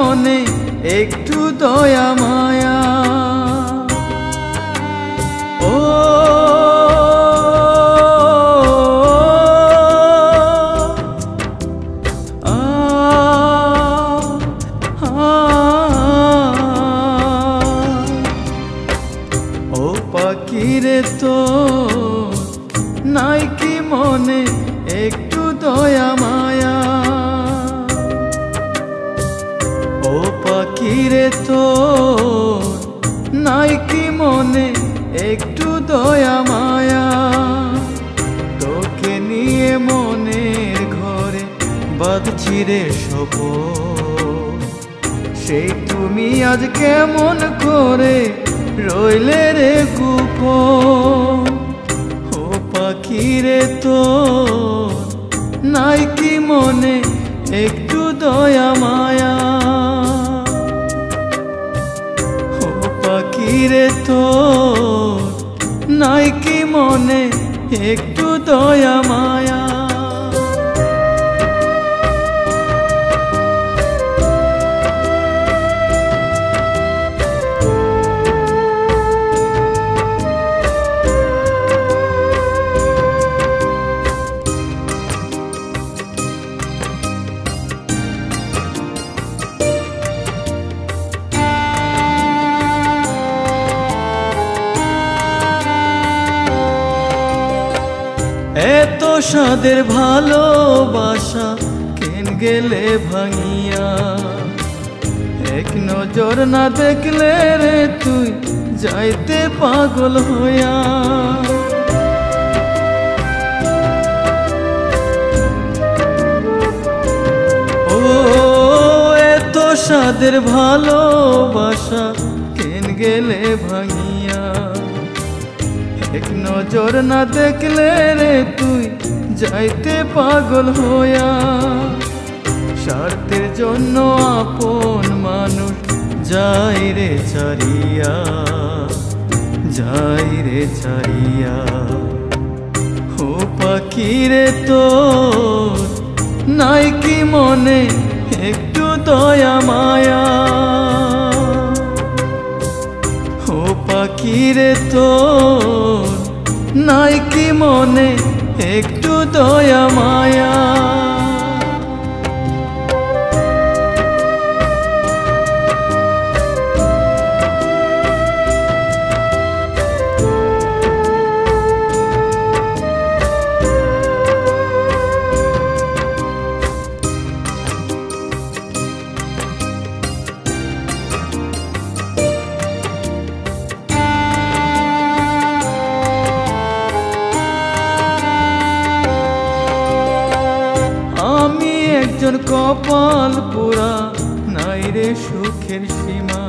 মনে একটু দয়া মায়া? ও পাখিরে তো নাই কি মনে একটু দয়া মায়া? ও পাখিরে তো নাই কি মনে একটু দয়া মায়া? তোকে নিয়ে মনের ঘরে বাঁধছি রে স্বপন, সেই তুমি আজ কেমন করে রইলে রে গোপন? ও পাখিরে তো নাই কি মনে একটু দয়া মায়া? ও পাখিরে তো নাই কি মনে একটু দয়া মায়া? এত সাদের ভালোবাসা কেন গেলে ভাঙিয়া? এক নজর না দেখলে রে তুই যাইতে পাগল হইয়া। ও এত সাদের ভালোবাসা কেন গেলে ভাঙিয়া? এক নজর না দেখলে রে তুই যাইতে পাগল হইয়া। স্বার্থের জন্য আপন মানুষ যাই রে ছাড়িয়া, যাই রে ছাড়িয়া। ও পাখিরে তো নাই কি মনে একটু দয়া মায়া? ও পাখিরে তো নাই কি মনে একটু দয়া মায়া? একজন কপাল পোড়া নাই রে সুখের সীমা,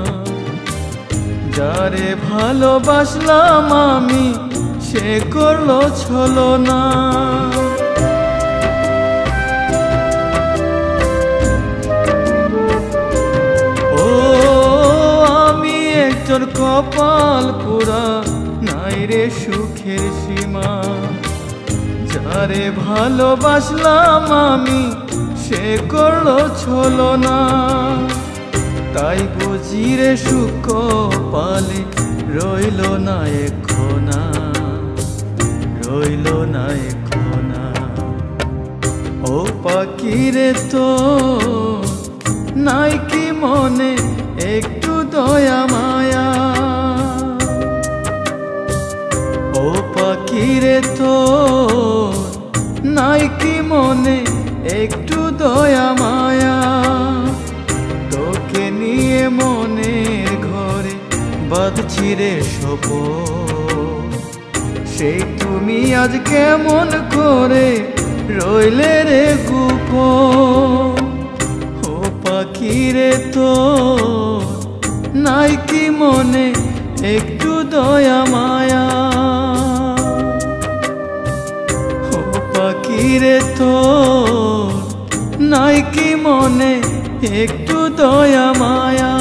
যারে ভালোবাসলাম আমি সে করলো ছলনা। ও আমি একজন কপাল পোড়া নাই রে সুখের সীমা, যারে ভালোবাসলাম আমি সে করলো ছলনা। তাই বুঝি রে সুখ পালে রইল না এখনা, রইল না এখনা। ও পাখিরে তো নাই কি মনে একটু দয়া মায়া? ও পাখিরে তো নাই কি মনে একটু দয়া মায়া? তোকে নিয়ে মনের ঘরে বাঁধছি রে স্বপন, সেই তুমি আজ কেমন করে রইলে রে গোপন? ও পাখিরে তো নাই কি মনে একটু দয়া মায়া? ও পাখিরে তো নাই কি মনে একটু দয়া মায়া?